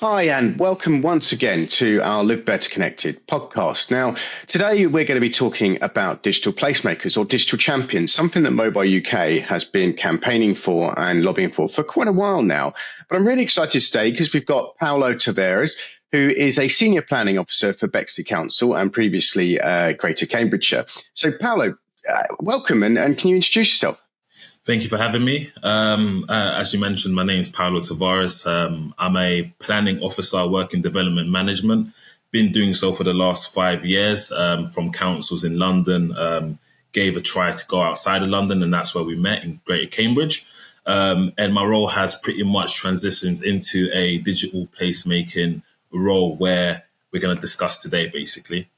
Hi, and welcome once again to our Live Better Connected podcast. Now, today we're going to be talking about digital placemakers or digital champions, something that Mobile UK has been campaigning for and lobbying for quite a while now. But I'm really excited today because we've got Paulo Tavares, who is a senior planning officer for Bexley Council and previously Greater Cambridgeshire. So, Paulo, welcome, and can you introduce yourself? Thank you for having me. As you mentioned, my name is Paulo Tavares. I'm a planning officer, I work in development management. Been doing so for the last 5 years from councils in London. Gave a try to go outside of London, and that's where we met in Greater Cambridge. And my role has pretty much transitioned into a digital placemaking role where we're going to discuss today, basically.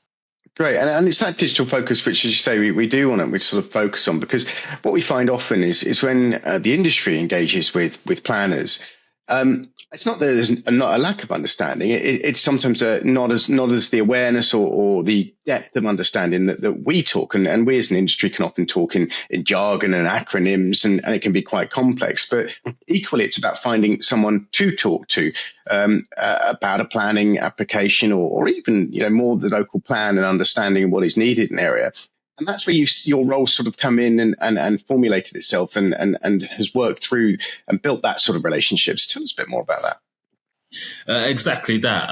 Great. And it's that digital focus, which, as you say, we do want to sort of focus on, because what we find often is when the industry engages with planners, it's not that there's not a lack of understanding. It's sometimes not as the awareness or the depth of understanding that we talk. And we as an industry can often talk in jargon and acronyms, and it can be quite complex. But equally, it's about finding someone to talk to about a planning application or even, more the local plan and understanding what is needed in an area. And that's where your role sort of come in and formulated itself and has worked through and built that sort of relationships. Tell us a bit more about that. Exactly that.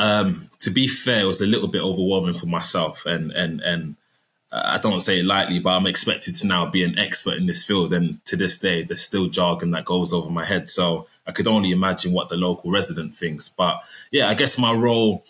To be fair, it was a little bit overwhelming for myself, and I don't say it lightly, but I'm expected to now be an expert in this field. And to this day, there's still jargon that goes over my head. So I could only imagine what the local resident thinks. But yeah, I guess my role,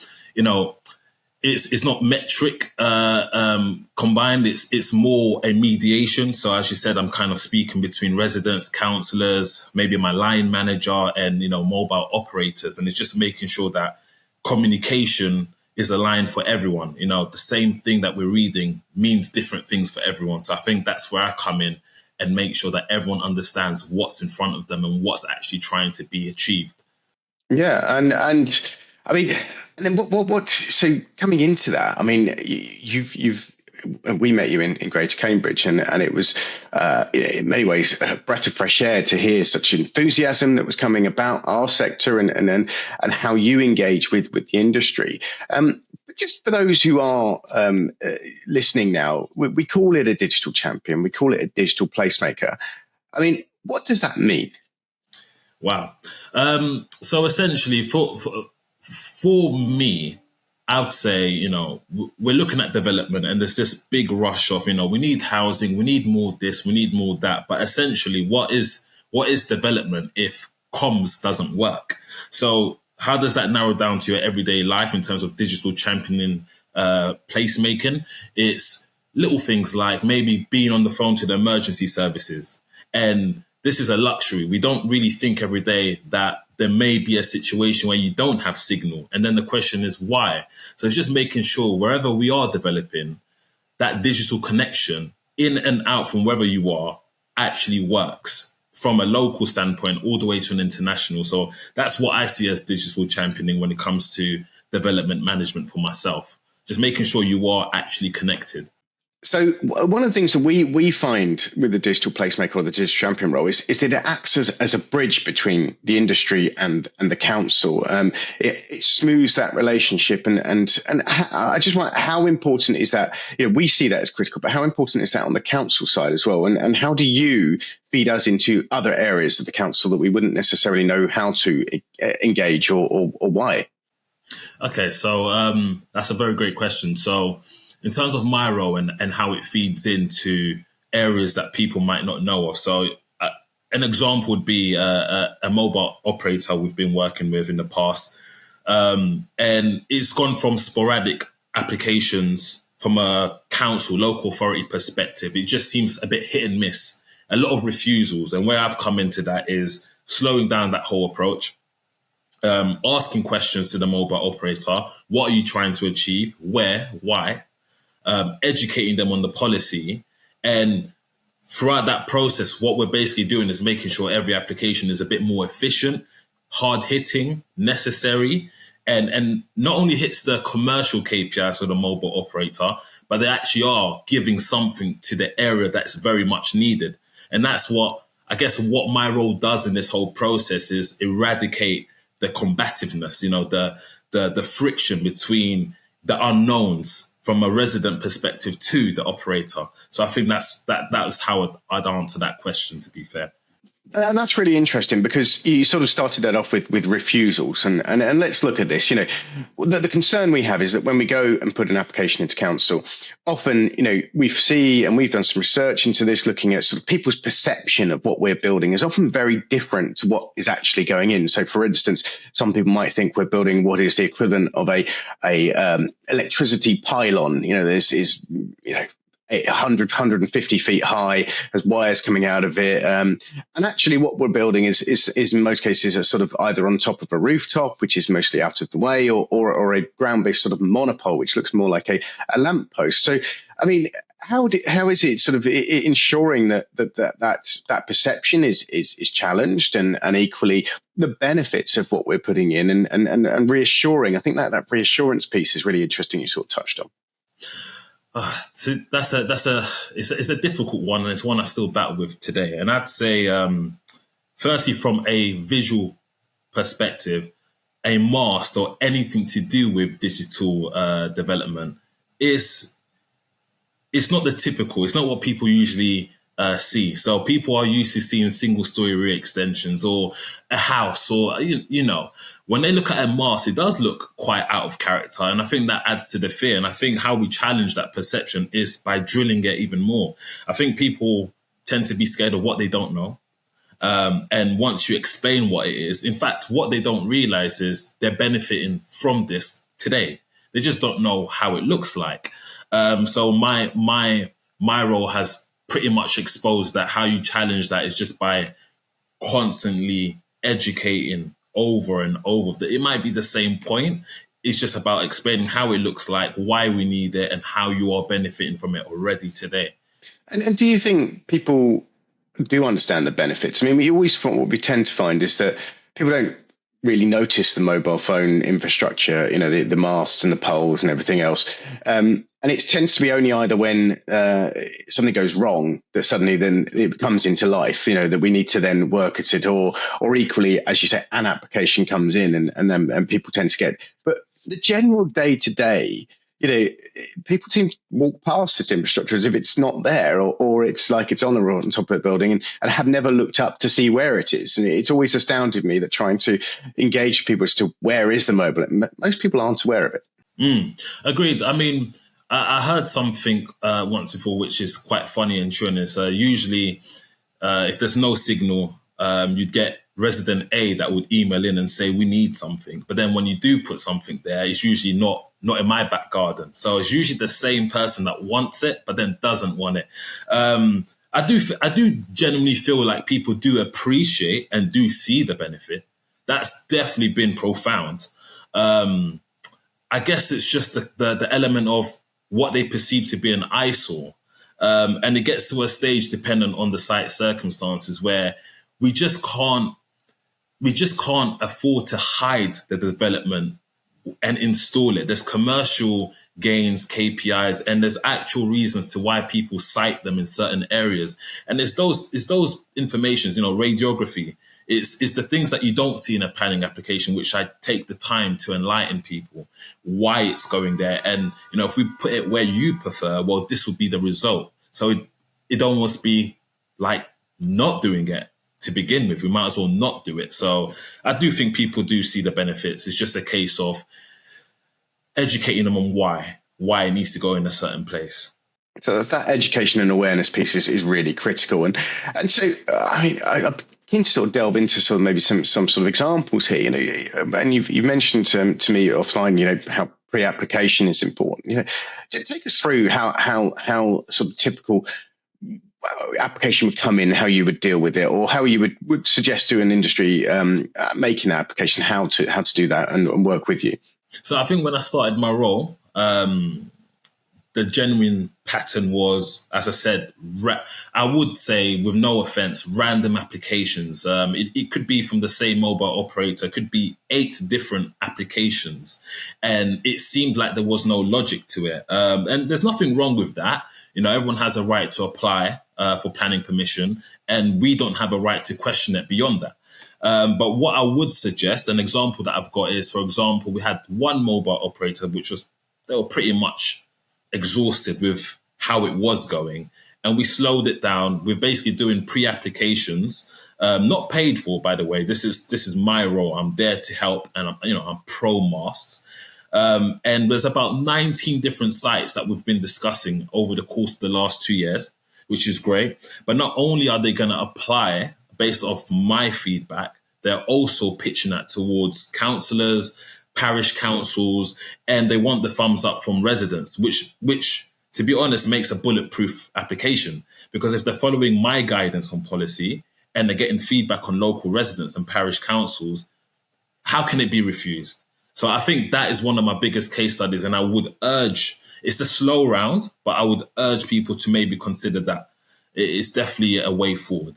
it's not metric combined. It's more a mediation. So as you said, I'm kind of speaking between residents, councillors, maybe my line manager, and mobile operators, and it's just making sure that communication is aligned for everyone. The same thing that we're reading means different things for everyone. So I think that's where I come in and make sure that everyone understands what's in front of them and what's actually trying to be achieved. Yeah, and I mean, and then what? So coming into that, I mean, we met you in Greater Cambridge, and it was in many ways a breath of fresh air to hear such enthusiasm that was coming about our sector and how you engage with the industry. But just for those who are listening now, we call it a digital champion, we call it a digital placemaker. I mean, what does that mean? Wow. So essentially, for me, I would say, we're looking at development and there's this big rush of, we need housing, we need more this, we need more that. But essentially, what is development if comms doesn't work? So how does that narrow down to your everyday life in terms of digital championing, placemaking? It's little things like maybe being on the phone to the emergency services. And this is a luxury. We don't really think every day that there may be a situation where you don't have signal. And then the question is why? So it's just making sure wherever we are developing, that digital connection in and out from wherever you are actually works from a local standpoint all the way to an international. So that's what I see as digital championing when it comes to development management for myself. Just making sure you are actually connected. So one of the things that we find with the digital placemaker or the digital champion role is that it acts as a bridge between the industry and the council. It smooths that relationship, and I just want, how important is that? We see that as critical, but how important is that on the council side as well? And how do you feed us into other areas of the council that we wouldn't necessarily know how to engage or why? Okay, so that's a very great question. So in terms of my role and how it feeds into areas that people might not know of. So an example would be a mobile operator we've been working with in the past. And it's gone from sporadic applications from a council, local authority perspective. It just seems a bit hit and miss, a lot of refusals. And where I've come into that is slowing down that whole approach. Asking questions to the mobile operator. What are you trying to achieve? Where? Why? Educating them on the policy. And throughout that process, what we're basically doing is making sure every application is a bit more efficient, hard-hitting, necessary, and not only hits the commercial KPIs for the mobile operator, but they actually are giving something to the area that's very much needed. And that's what, I guess, what my role does in this whole process is eradicate the combativeness, the friction between the unknowns from a resident perspective to the operator. So I think that was how I'd answer that question, to be fair. And that's really interesting, because you sort of started that off with refusals. And let's look at this. The concern we have is that when we go and put an application into council, often, we've done some research into this, looking at sort of people's perception of what we're building is often very different to what is actually going in. So, for instance, some people might think we're building what is the equivalent of a electricity pylon. This is, 150 feet high, has wires coming out of it. And actually what we're building is in most cases a sort of either on top of a rooftop, which is mostly out of the way, or a ground-based sort of monopole, which looks more like a lamppost. So, I mean, how is it sort of ensuring that perception is challenged, and equally the benefits of what we're putting in and reassuring? I think that reassurance piece is really interesting, you sort of touched on. So it's a difficult one, and it's one I still battle with today. And I'd say, firstly, from a visual perspective, a mast or anything to do with digital development it's not the typical. It's not what people usually see. So people are used to seeing single-story rear extensions or a house, or when they look at a mast, it does look quite out of character. And I think that adds to the fear. And I think how we challenge that perception is by drilling it even more. I think people tend to be scared of what they don't know. And once you explain what it is, in fact, what they don't realize is they're benefiting from this today. They just don't know how it looks like. So my role has pretty much exposed that. How you challenge that is just by constantly educating over and over. It might be the same point. It's just about explaining how it looks like, why we need it, and how you are benefiting from it already today. And do you think people do understand the benefits? I mean, what we tend to find is that people don't really notice the mobile phone infrastructure, the masts and the poles and everything else. And it tends to be only either when something goes wrong that suddenly then it comes into life, that we need to then work at it, or equally, as you say, an application comes in and people tend to get. But the general day to day, people seem to walk past this infrastructure as if it's not there, or it's like it's on top of a building and have never looked up to see where it is. And it's always astounded me that trying to engage people as to where is the mobile, most people aren't aware of it. Agreed. I mean, I heard something once before, which is quite funny and true. And it's usually if there's no signal, you'd get resident A that would email in and say, we need something. But then when you do put something there, it's usually not in my back garden. So it's usually the same person that wants it, but then doesn't want it. I do genuinely feel like people do appreciate and do see the benefit. That's definitely been profound. I guess it's just the element of what they perceive to be an eyesore. And it gets to a stage, dependent on the site circumstances, where we just can't afford to hide the development and install it. There's commercial gains, KPIs, and there's actual reasons to why people cite them in certain areas. And it's those informations, radiography. It's the things that you don't see in a planning application, which I take the time to enlighten people why it's going there. And, if we put it where you prefer, well, this would be the result. So it almost be like not doing it to begin with. We might as well not do it. So I do think people do see the benefits. It's just a case of educating them on why it needs to go in a certain place. So that education and awareness piece is really critical. And so, I'm keen to sort of delve into sort of maybe some sort of examples here, and you've mentioned to me offline, how pre-application is important. Take us through how sort of typical application would come in, how you would deal with it, or how you would suggest to an industry making that application how to do that and work with you. So I think when I started my role, the genuine pattern was, as I said, I would say, with no offense, random applications. It could be from the same mobile operator, it could be 8 different applications. And it seemed like there was no logic to it. And there's nothing wrong with that. Everyone has a right to apply for planning permission, and we don't have a right to question it beyond that. But what I would suggest, an example that I've got is, for example, we had one mobile operator, they were pretty much exhausted with how it was going. And we slowed it down. We're basically doing pre-applications, not paid for, by the way. This is my role. I'm there to help, and I'm pro masks. And there's about 19 different sites that we've been discussing over the course of the last 2 years, which is great. But not only are they going to apply based off my feedback, they're also pitching that towards councillors, parish councils, and they want the thumbs up from residents, which to be honest, makes a bulletproof application. Because if they're following my guidance on policy and they're getting feedback on local residents and parish councils, how can it be refused? So I think that is one of my biggest case studies. And I would urge, it's a slow round, but I would urge people to maybe consider that. It's definitely a way forward.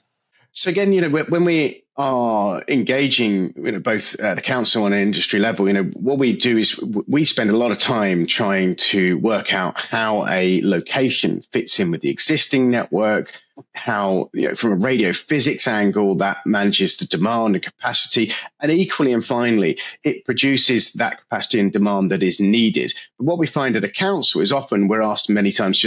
So again, when we are engaging, both at the council and an industry level, what we do is we spend a lot of time trying to work out how a location fits in with the existing network, how, from a radio physics angle, that manages the demand and capacity, and equally and finally, it produces that capacity and demand that is needed. But what we find at a council is often we're asked many times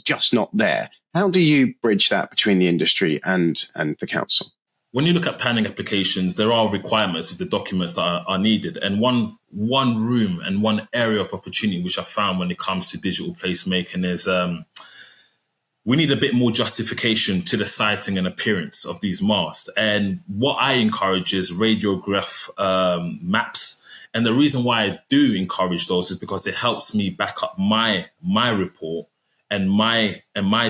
just not there. How do you bridge that between the industry and the council? When you look at planning applications, there are requirements of the documents that are needed. And one room and one area of opportunity which I found when it comes to digital placemaking is we need a bit more justification to the sighting and appearance of these masts. And what I encourage is radiograph maps. And the reason why I do encourage those is because it helps me back up my report and my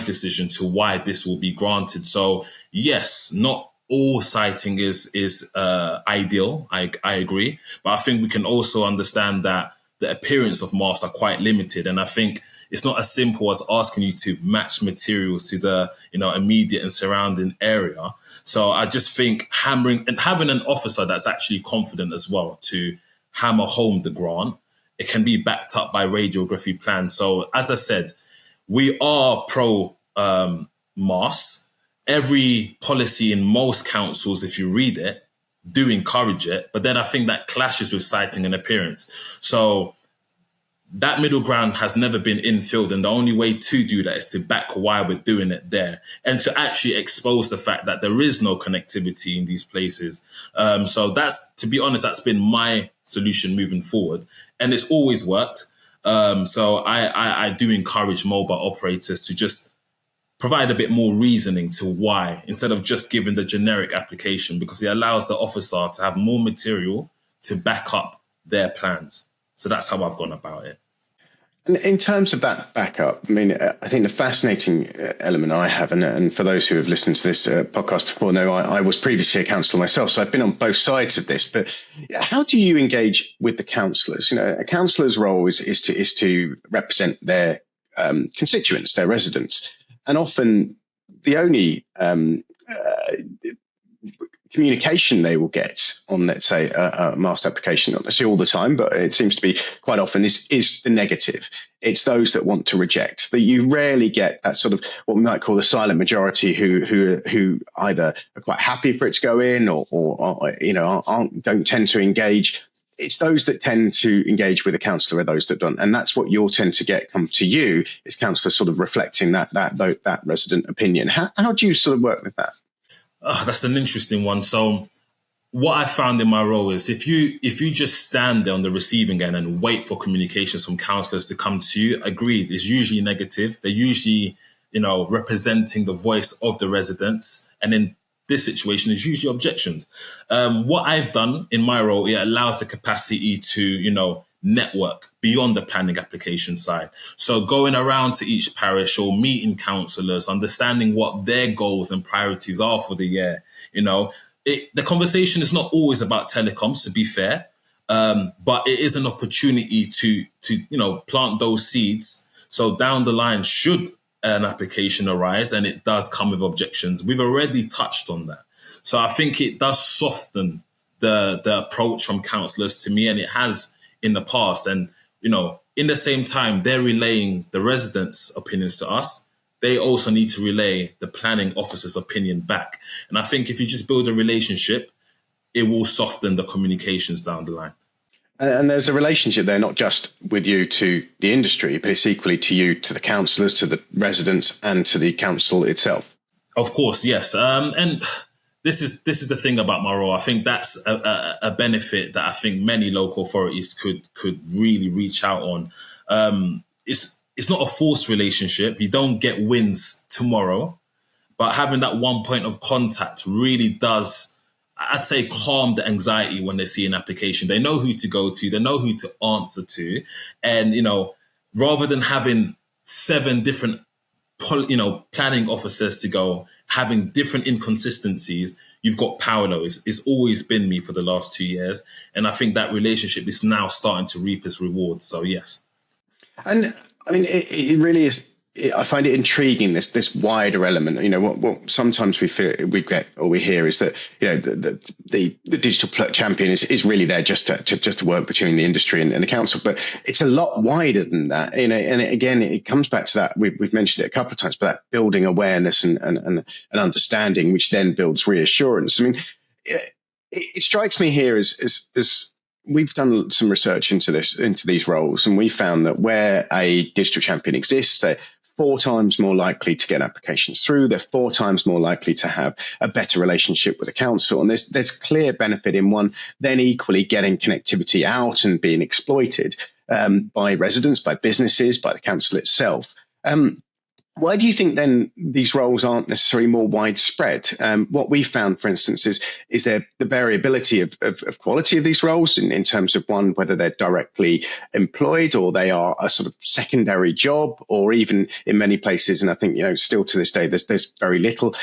decision to why this will be granted. So yes, not all sighting is ideal. I agree, but I think we can also understand that the appearance of masts are quite limited, and I think it's not as simple as asking you to match materials to the immediate and surrounding area. So I just think hammering and having an officer that's actually confident as well to hammer home the grant, it can be backed up by radiography plans. So as I said, we are pro masts. Every policy in most councils, if you read it, do encourage it. But then I think that clashes with sighting and appearance. So that middle ground has never been infilled. And the only way to do that is to back why we're doing it there and to actually expose the fact that there is no connectivity in these places. So to be honest, that's been my solution moving forward. And it's always worked. So I do encourage mobile operators to just provide a bit more reasoning to why, instead of just giving the generic application, because it allows the officer to have more material to back up their plans. So that's how I've gone about it. And in terms of that backup, I mean, I think the fascinating element I have, and for those who have listened to this podcast before know, I was previously a councillor myself, so I've been on both sides of this. But how do you engage with the councillors? A councillor's role is to represent their constituents, their residents. And often the only communication they will get on, let's say, a mast application, not necessarily all the time, but it seems to be quite often, is the negative. It's those that want to reject. That you rarely get that sort of what we might call the silent majority who either are quite happy for it to go in or don't tend to engage. It's those that tend to engage with a councillor are those that don't. And that's what you'll tend to get come to you, is councillors sort of reflecting that resident opinion. How do you sort of work with that? That's an interesting one. So what I found in my role is if you just stand there on the receiving end and wait for communications from councillors to come to you, agreed, it's usually negative. They're usually, representing the voice of the residents. And in this situation is usually objections. What I've done in my role, it allows the capacity to, network beyond the planning application side. So going around to each parish or meeting councillors, understanding what their goals and priorities are for the year. The conversation is not always about telecoms, to be fair, but it is an opportunity to plant those seeds. So down the line, should an application arise and it does come with objections, we've already touched on that. So I think it does soften the approach from councillors to me, and it has in the past. And, in the same time, they're relaying the residents' opinions to us. They also need to relay the planning officer's opinion back. And I think if you just build a relationship, it will soften the communications down the line. And there's a relationship there, not just with you to the industry, but it's equally to you, to the councillors, to the residents, and to the council itself. Of course, yes. And this is the thing about my role. I think that's a benefit that I think many local authorities could really reach out on. It's not a forced relationship. You don't get wins tomorrow, but having that one point of contact really does, I'd say, calm the anxiety when they see an application. They know who to go to, they know who to answer to. And, rather than having 7 different, planning officers to go, having different inconsistencies, you've got Paulo. It's always been me for the last 2 years. And I think that relationship is now starting to reap its rewards. So, yes. And I mean, it really is. I find it intriguing, this wider element. What sometimes we hear is that the digital champion is really there just to work between the industry and the council, but it's a lot wider than that. And again, it comes back to that. We've mentioned it a couple of times, but that building awareness and understanding, which then builds reassurance. I mean, it strikes me here as we've done some research into these roles, and we found that where a digital champion exists, they're 4 times more likely to get applications through. They're 4 times more likely to have a better relationship with the council. And there's clear benefit in one, then equally getting connectivity out and being exploited by residents, by businesses, by the council itself. Why do you think then these roles aren't necessarily more widespread? What we found, for instance, is there the variability of quality of these roles in terms of one, whether they're directly employed or they are a sort of secondary job, or even in many places. And I think, still to this day, there's very little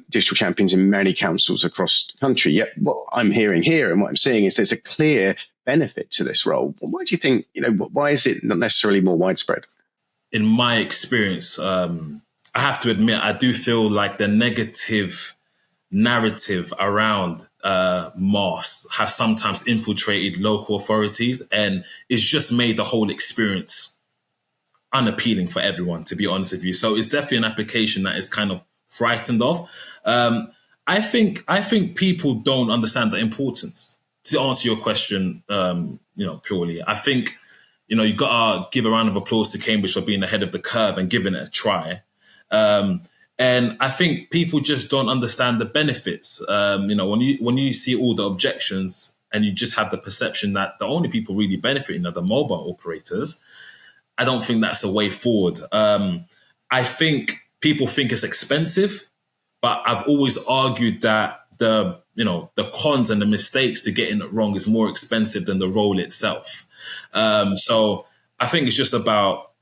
digital champions in many councils across the country. Yet what I'm hearing here and what I'm seeing is there's a clear benefit to this role. Why do you think, why is it not necessarily more widespread? In my experience, I have to admit, I do feel like the negative narrative around MAS has sometimes infiltrated local authorities, and it's just made the whole experience unappealing for everyone, to be honest with you. So it's definitely an application that is kind of frightened of. I think people don't understand the importance. To answer your question, purely, I think, you got to give a round of applause to Cambridge for being ahead of the curve and giving it a try. And I think people just don't understand the benefits. When you see all the objections and you just have the perception that the only people really benefiting are the mobile operators, I don't think that's a way forward. I think people think it's expensive, but I've always argued that the cons and the mistakes to getting it wrong is more expensive than the role itself. So I think it's just about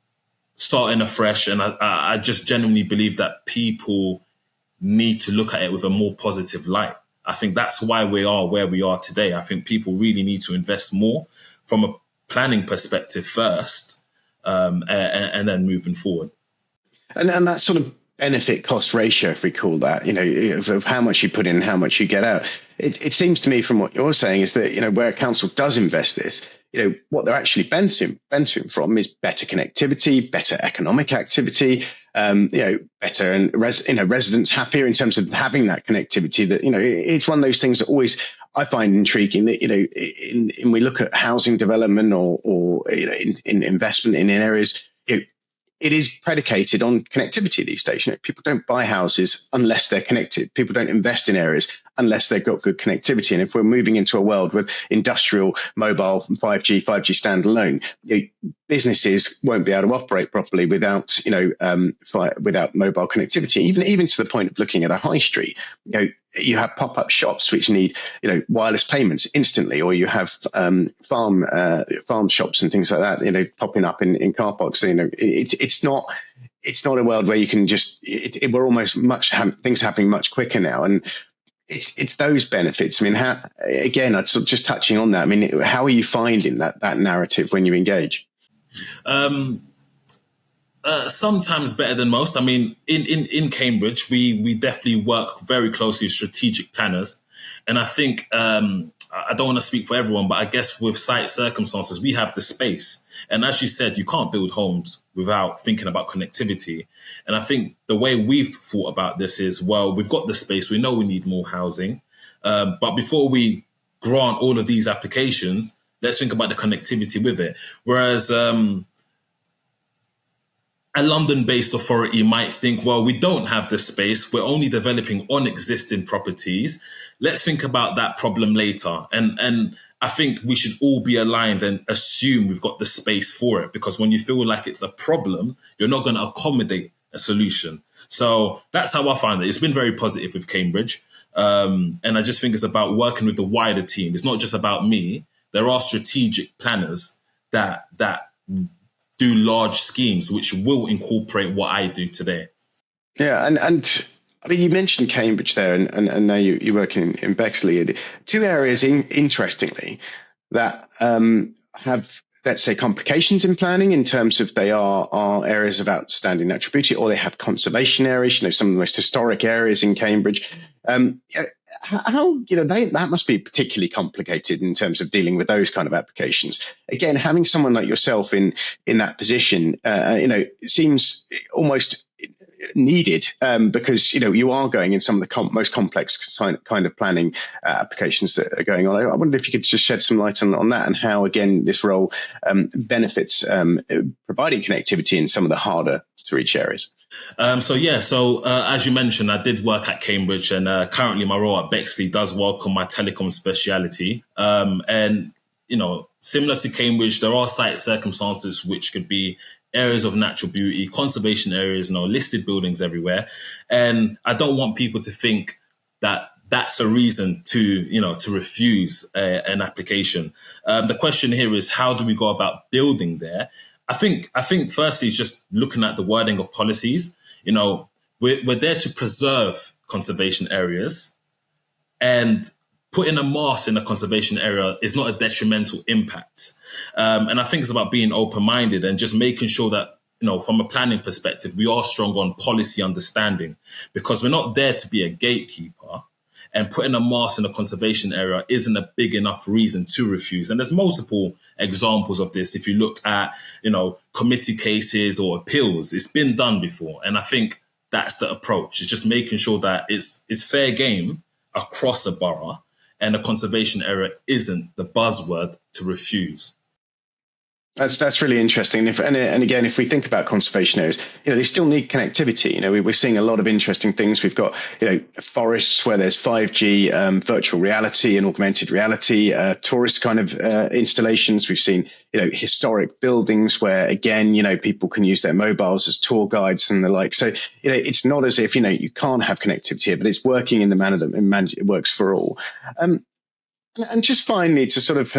starting afresh. And I just genuinely believe that people need to look at it with a more positive light. I think that's why we are where we are today. I think people really need to invest more from a planning perspective first, and then moving forward. And that sort of benefit cost ratio, if we call that, of how much you put in and how much you get out. It seems to me from what you're saying is that, where a council does invest this, what they're actually benefiting from is better connectivity, better economic activity, better and residents happier in terms of having that connectivity. That, it's one of those things that always I find intriguing that, in we look at housing development or in investment in areas, it is predicated on connectivity these days. People don't buy houses unless they're connected. People don't invest in areas unless they've got good connectivity. And if we're moving into a world with industrial, mobile, 5G standalone, businesses won't be able to operate properly without mobile connectivity. Even to the point of looking at a high street, you have pop-up shops which need wireless payments instantly, or you have farm shops and things like that popping up in car parks. It's not a world where you can just we're almost things happening much quicker now, and it's those benefits. I mean, I'd sort of just touching on that. I mean, how are you finding that narrative when you engage? Sometimes better than most. I mean, in Cambridge, we definitely work very closely with strategic planners. And I think, I don't want to speak for everyone, but I guess with site circumstances, we have the space. And as you said, you can't build homes without thinking about connectivity. And I think the way we've thought about this is, well, we've got the space. We know we need more housing. But before we grant all of these applications, let's think about the connectivity with it. Whereas a London-based authority might think, well, we don't have the space. We're only developing on existing properties. Let's think about that problem later. And I think we should all be aligned and assume we've got the space for it, because when you feel like it's a problem, you're not going to accommodate a solution. So that's how I find it. It's been very positive with Cambridge. And I just think it's about working with the wider team. It's not just about me. There are strategic planners that do large schemes which will incorporate what I do today. Yeah, and I mean, you mentioned Cambridge there, and now you work in Bexley. Two areas, interestingly, that have, let's say, complications in planning in terms of they are areas of outstanding natural beauty, or they have conservation areas. Some of the most historic areas in Cambridge. How that must be particularly complicated in terms of dealing with those kind of applications. Again, having someone like yourself in that position, seems almost needed, because you are going in some of the most complex kind of planning applications that are going on. I wonder if you could just shed some light on that, and how, again, this role benefits providing connectivity in some of the harder to reach areas. So as you mentioned, I did work at Cambridge, and currently my role at Bexley does welcome my telecom speciality. And similar to Cambridge, there are site circumstances which could be areas of natural beauty, conservation areas, listed buildings everywhere. And I don't want people to think that that's a reason to refuse an application. The question here is, how do we go about building there? I think firstly is just looking at the wording of policies. We're there to preserve conservation areas, and putting a mast in a conservation area is not a detrimental impact. And I think it's about being open-minded and just making sure that, from a planning perspective, we are strong on policy understanding, because we're not there to be a gatekeeper. And putting a mast in a conservation area isn't a big enough reason to refuse. And there's multiple examples of this. If you look at, committee cases or appeals, it's been done before. And I think that's the approach. It's just making sure that it's fair game across a borough, and a conservation area isn't the buzzword to refuse. That's really interesting. And again, if we think about conservation areas, they still need connectivity. We're seeing a lot of interesting things. We've got, forests where there's 5G, virtual reality and augmented reality, tourist kind of installations. We've seen, historic buildings where, again, people can use their mobiles as tour guides and the like. So, it's not as if, you can't have connectivity here, but it's working in the manner that it works for all. And just finally, to sort of,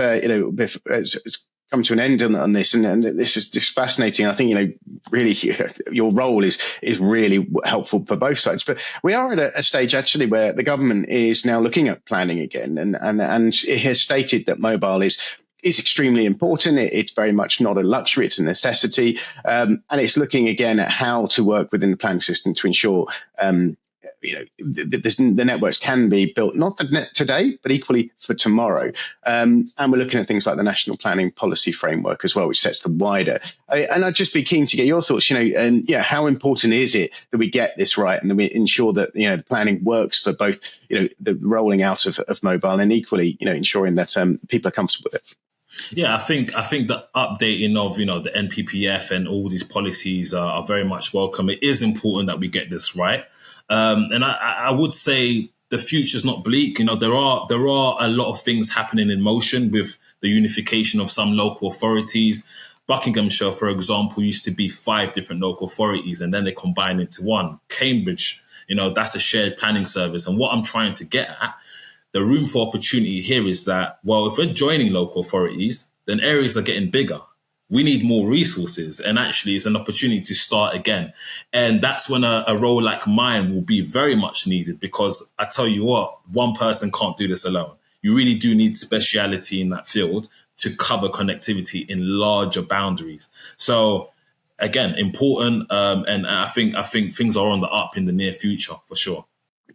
come to an end on this, and this is just fascinating. I think really your role is really helpful for both sides. But we are at a stage actually where the government is now looking at planning again, and it has stated that mobile is extremely important. It's very much not a luxury; it's a necessity, and it's looking again at how to work within the planning system to ensure. The networks can be built not for today, but equally for tomorrow. And we're looking at things like the National Planning Policy Framework as well, which sets the wider. And I'd just be keen to get your thoughts. How important is it that we get this right, and that we ensure that the planning works for both the rolling out of mobile, and equally ensuring that people are comfortable with it. Yeah, I think the updating of the NPPF and all these policies are very much welcome. It is important that we get this right. And I would say the future's not bleak. There are a lot of things happening in motion with the unification of some local authorities. Buckinghamshire, for example, used to be 5 different local authorities, and then they combined into one. Cambridge, that's a shared planning service. And what I'm trying to get at, the room for opportunity here is that, well, if we're joining local authorities, then areas are getting bigger. We need more resources, and actually it's an opportunity to start again. And that's when a role like mine will be very much needed, because I tell you what, one person can't do this alone. You really do need speciality in that field to cover connectivity in larger boundaries. So again, important. And I think things are on the up in the near future for sure.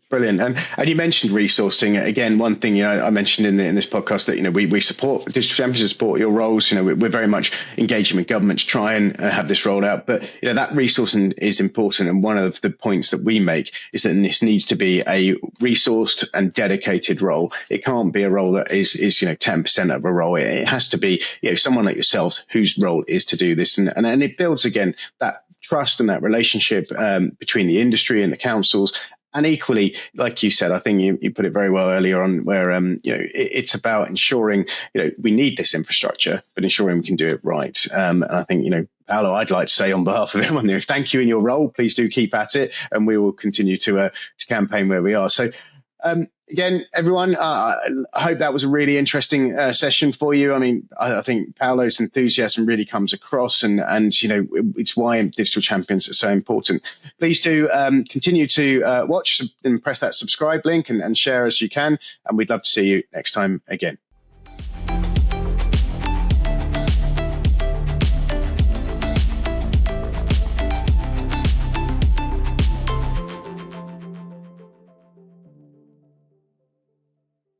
Brilliant. And you mentioned resourcing. Again, one thing, I mentioned in this podcast that, we support digital champions, support your roles. We're very much engaging with government to try and have this rolled out. But, that resourcing is important. And one of the points that we make is that this needs to be a resourced and dedicated role. It can't be a role that is 10% of a role. It has to be, someone like yourselves whose role is to do this. And it builds, again, that trust and that relationship between the industry and the councils. And equally, like you said, I think you put it very well earlier on, where it's about ensuring we need this infrastructure, but ensuring we can do it right. And I think Paulo, I'd like to say on behalf of everyone there, thank you in your role. Please do keep at it, and we will continue to campaign where we are. So. Again, everyone, I hope that was a really interesting session for you. I mean, I think Paulo's enthusiasm really comes across, and it's why Digital Champions are so important. Please do continue to watch and press that subscribe link and share as you can, and we'd love to see you next time again.